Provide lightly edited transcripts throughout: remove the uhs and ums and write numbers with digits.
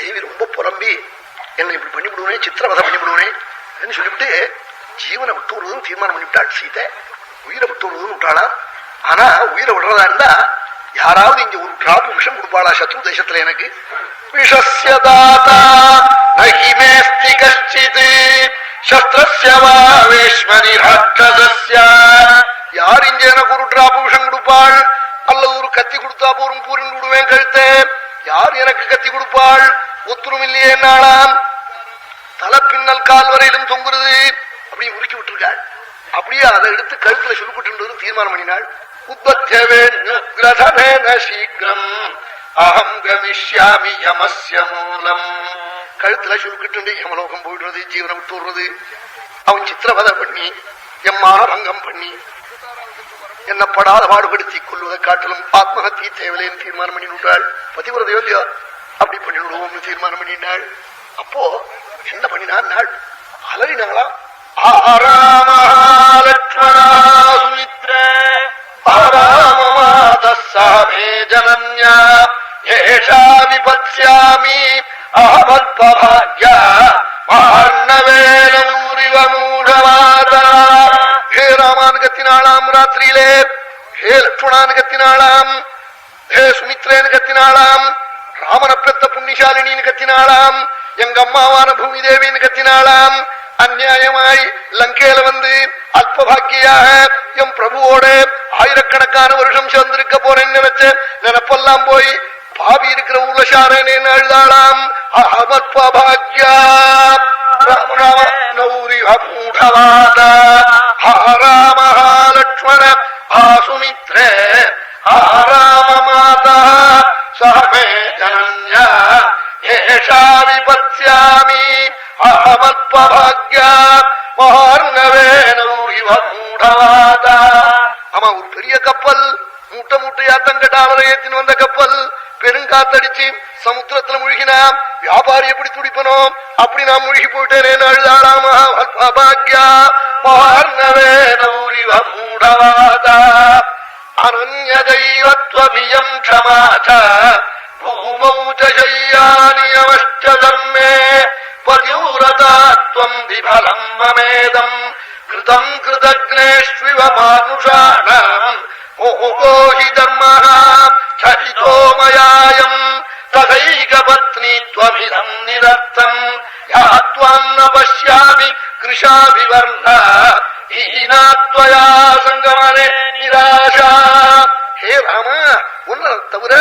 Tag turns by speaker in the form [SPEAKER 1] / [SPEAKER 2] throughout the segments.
[SPEAKER 1] தேவி ரொம்ப புலம்பி என்னை இப்படி பண்ணிவிடுவனே, சித்திரவதை பண்ணிவிடுவனே சொல்லிவிட்டு ஜீவனை விட்டு விடுவதும் தீர்மானம் பண்ணிவிட்டாள் சீதை. உயிரை விட்டு விடுவதுன்னு விட்டாளாம். ஆனா உயிரை விடுறதா இருந்தா யாராவது இங்க ஒரு டிராப் விஷம் கொடுப்பாளா சத்ரு தேசத்துல? எனக்கு விஷஸ்ய தாதா நஹி மேஸ்தி கஷ்சித் சஸ்த்ரஸ்ய வா வேஷ்மனி ராட்சஸஸ்ய. யார் இங்க எனக்கு ஒரு டிராப் விஷம் கொடுப்பாள் அல்லது ஒரு கத்தி கொடுத்தா போரும் பூரின் விடுவேன் கழுத்தே. யார் எனக்கு கத்தி கொடுப்பாள்? ஒத்துரும் இல்லையே நாளாம். தலை பின்னல் கால் வரையிலும் தொங்குறது. அப்படி உருக்கி விட்டுருக்காள். அப்படியே அதை எடுத்து கழுத்துல சுருப்பிட்டு தீர்மானம் பண்ணினாள். சீக்கிரம் அகம் கமிஷ்யாமி யமஸ்ய மூலம். கழுத்துல சுருக்கிட்டு யமலோகம் போயிடுறது, ஜீவனை விட்டு விடுறது. அவன் சித்திரவதை பண்ணி எம்மான பங்கம் பண்ணி என்ன படாத பாடுபடுத்தி கொள்வதை காட்டிலும் ஆத்மஹத்தியை தேவலைன்னு தீர்மானம் பண்ணி விட்டாள். பதிவிரதையோ இல்லையோ அப்படி பண்ணி விடுவோம்னு தீர்மானம் பண்ணினாள். அப்போ என்ன பண்ணினாள்? அலறினாளா? ஜனன்யா ஏஷா விபத்ஸ்யாமி அஹமத்பபாக்யா மார்ணவேனூரிவ மூடவாதா. ஹே ராமான் கத்தினாளாம் ராத்திரியிலே, ஹே லட்சுமணான் கத்தினாளாம், ஹே சுமித்ரேன்னு கத்தினாளாம், ராமன பெத்த புண்ணிசாலினின்னு கத்தினாளாம், எங்க அம்மாவான பூமி தேவின்னு கத்தினாளாம். அந்நியாயமாய் லங்கேல வந்து அல்பபாக்கியாக எம் பிரபுவோட ஆயிரக்கணக்கான வருஷம் சேர்ந்திருக்க போறேன்னு நினைச்ச நினைப்பெல்லாம் போய் பாவி இருக்கிற ஊர்ல சாரேன்னு அழுதாளாம். அஹமத்பபாக்யா லக்ஷ்மண ஆசுமித்ரே ஆராம மாதா சஹமே ஜனன்யா ஏஷா விபத்ஸ்யாமி அஹமத்பபாக்யா மஹார்ணவேனூரிவ மூடவாதா. ஆமா, ஒரு பெரிய கப்பல் மூட்டை மூட்டையா தங்க டாலரை ஏத்தின்னு வந்த கப்பல் பெருங்காத்தடிச்சு சமுத்திரத்துல முழுகினா வியாபாரி எப்படி துடிப்பனோம் அப்படி நான் முழுகி போயிட்டேனே அழுதாளாம். அல்பபாக்யா மஹார்ணவேனூரிவ மூடவாதா. அனன்ய தெய்வத்வமியம் க்ஷமாச பூமௌ ச சய்யானியமஸ்ச தர்மே பதிவ்ரதாத்வம் விபலம் மமேதம் கிருதம் கிருதக்னேஷ்விவ மானுஷாணாம் மோகோ ஹி தர்மः சரிதோ மயாயம் ததைக பத்னித்வமிதம் நிரர்த்தம் யாத்வாம் ந பஷ்யாமி கிருஷாபிவர்ணா ஈனாத்வயா சங்கமனே நிராஷா. ஹே ராமா, உன்னை தவிர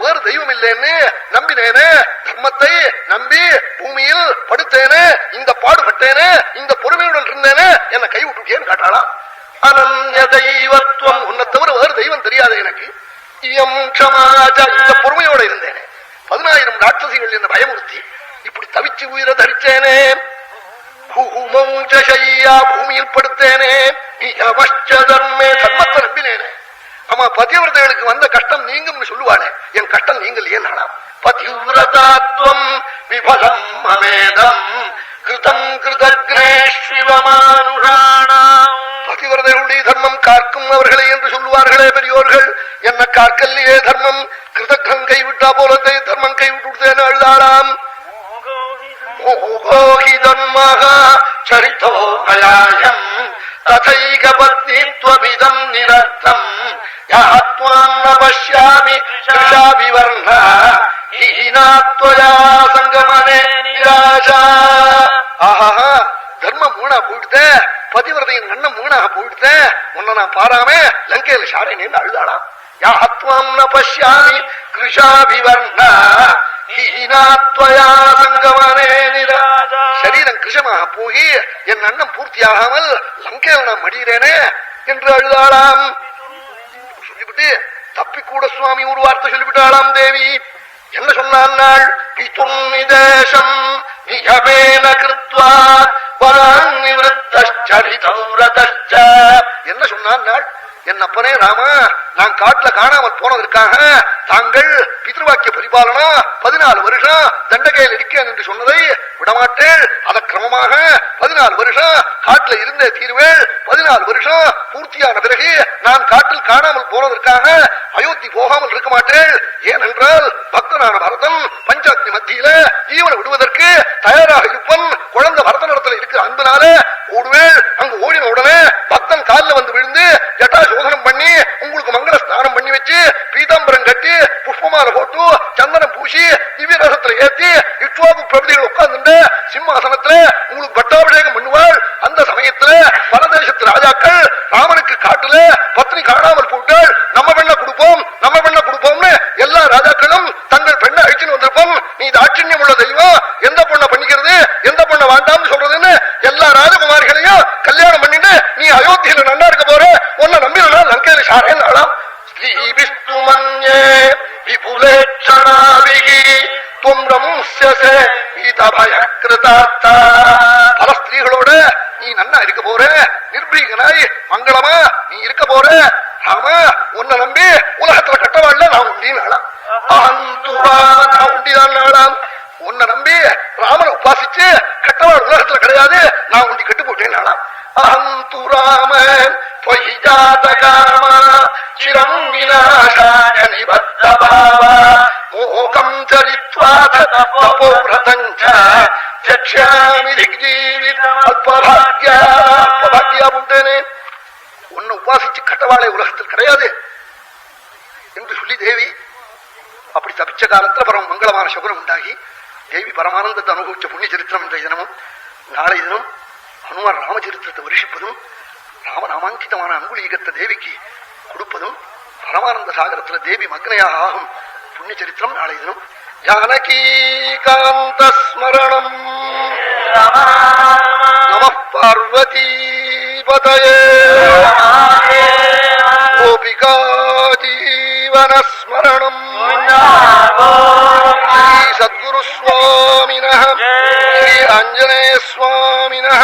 [SPEAKER 1] வேறு தெய்வம் இல்லைன்னு நம்பினேனே, தர்மத்தை நம்பி பூமியில் படுத்தேனே, இந்த பாடுபட்டேனே, இந்த பொறுமையுடன் இருந்தேனே, என்ன கை விட்டுட்டேன்னு காட்டாளா? அனன்ய தெய்வத்துவம், உன்னை தவிர வேறு தெய்வம் தெரியாது எனக்கு. இயம் க்ஷமாச, இந்த பொறுமையோட இருந்தேனே. 10,000 ராட்சசிகள் என்ன பயமுறுத்தி இப்படி தவிச்சு உயிரை தரிச்சேனே. பூமியில் படுத்தேனே. தர்மே, தர்மத்தை நம்பினேனே. ஆமா, பதிவிரதைகளுக்கு வந்த கஷ்டம் நீங்கும் சொல்லுவானே, என் கஷ்டம் நீங்கலையே நாளாம். பதிவிரதாத்வம் விபலம் மமேதம் கிருதம் கிருதக்னேஷ்விவமானுஷாணாம். பதிவிரதைகளுடைய தர்மம் காக்கும் அவர்களை என்று சொல்லுவார்களே பெரியோர்கள், என்ன காக்கல்லையே தர்மம். கிருதக்னம் கைவிட்டா போல தர்மம் கைவிட்டு அழுதாளாம். மோகோஹி தர்மஹ சரிதோ மயாயம் ததைக பத்னித்வமிதம் நிரர்த்தம் யாத்வாம் ந பஷ்யாமி கிருஷாபிவர்ணா ஈனாத்வயா சங்கமனே நிராஷா. ஆஹா, தர்மம் மூணா போயிடுத, பதிவிரதையின் அண்ணன் மூணாக போயிடுத, உன்னை நான் பாராம லங்கையில சாரேன்னு அழுதாளாம். யாத்வாம் ந பஷ்யாமி கிருஷாபிவர்ணா ஈனாத்வயா சங்கமனே நிராஷா. சரீரம் கிருஷமாக போய் என் அண்ணன் பூர்த்தியாகாமல் லங்கையில் நான் மடிகிறேனே என்று அழுதாளாம். சொல்லிவிட்டு தப்பிக்கூட சுவாமி ஒரு வார்த்தை சொல்லிவிட்டாளாம் தேவி. என்ன சொன்னாள்? பிதுர்நிதேசம் நியமேன கிருத்வா வரான் நிவృத்தச்சரிதௌரதச்ச. என்ன சொன்னாள்? என் அப்பனே ராமா, நான் காட்டுல காணாமல் போனதற்காக தாங்கள் பித்ருவாக்கிய பரிபாலனா 14 வருஷம் தண்டகையில் இருக்கேன் என்று சொன்னதை விடமாட்டேன். அத கிரமமாக 14 வருஷம் காட்டுல இருந்தே தீர்வேள். 14 வருஷம் பூர்த்தியான பிறகு நான் காட்டில் காணாமல் போனதற்காக அயோத்தி போகாமல் இருக்க மாட்டேன். ஏனென்றால் பக்தனான பரதன் பஞ்சாக்னி மத்தியில ஜீவனை விடுவதற்கு தயாராக இருப்பன். குழந்தை பரதனிடத்தில் இருக்கிற அன்புனால ஓடுவேள். அங்கு ஓடின உடனே பக்தன் காலில் வந்து விழுந்து ஜட்டா சோதனம் பண்ணி உங்களுக்கு மங்கள ஸ்நானம் பண்ணி வச்சு பீதாம்பரம் கட்டி புஷ்பமால போட்டு சந்தனம் பூசி திவ்ய ரசத்துல ஏத்தி இட்வாகு பிரபதிகள் உட்கார்ந்து சிம்மாசனத்துல உங்களுக்கு பட்டாபிஷேகம் பண்ணுவாள். அந்த சமயத்துல பரதேசத்து ராஜாக்கள் ராமனுக்கு காட்டுல பத்னி காணாமல் போட்டாள். நம்ம பெண்ணை கொடுப்போம், நம்ம பெண்ணை கொடுப்போம்னு எல்லா ராஜாக்களும் தங்கள் பெண்ணை அழிச்சுன்னு வந்திருப்போம். நீ தாட்சியம் உள்ள தெய்வம், எந்த பொண்ணை பண்ணிக்கிறது எந்த பொண்ணை வேண்டாம்னு சொல்றதுன்னு எல்லா ராஜகுமாரிகளையும் கல்யாணம் பண்ணிட்டு நீ அயோத்தியில நன்னா இருக்க போற, உன்னை நம்பினா லங்கையில சாரேன் ஆளாம். ஸ்ரீ விஷ்ணுமன்யே விபுலேட்சணாவிகி பல ஸ்திரீகளோட நீ நன்னா இருக்க போற, நிர்பீகனாய் மங்களமா நீ இருக்க போற. ராமா, உன்னை நம்பி உலகத்துல கட்டவாள்ல நான் உண்டினாலாம், நான் உண்டிதான் நாளாம். உன்னை நம்பி ராமனை உபாசிச்சு கட்டவாள் உலகத்துல கிடையாது, நான் உண்டி கட்டு போட்டேன் நாளாம். அஹந்து ராமன் சிரம் விநாசாய நிபத்த பாவா மோகம் சரித்வா தபோவ்ரதஞ்ச ஜக்ஷாமி திக்ஜீவித அல்பபாக்யா உண்டேனே. உன்னை உபாசிச்சு கட்டவாளை உலகத்தில் கிடையாது என்று சொல்லி தேவி அப்படி தப்பிச்ச காலத்துல பரம மங்களமான சகுனம் உண்டாகி தேவி பரமானந்தத்தை அனுபவிச்ச புண்ணிய சரித்திரம் என்ற தினமும் நாளை தினம் ஹனுமான் ராமச்சரித்திரத்தை வருஷிப்பதும் ராமநாமாங்கிதமான அங்குலீகத்தை தேவிக்கு கொடுப்பதும் பரமானந்த சாகரத்துல தேவி மக்னையாக ஆகும் புண்ணிய சரித்திரம் நாளை தினம். ஜானகி காந்த ஸ்மரணம். நம பார்வதி பதயே. கோபிகா ஜீவன ஸ்மரணம். ஸ்ரீ சத்குரு சுவாமினஹ ஸ்ரீ ஆஞ்சநேய சுவாமினஹ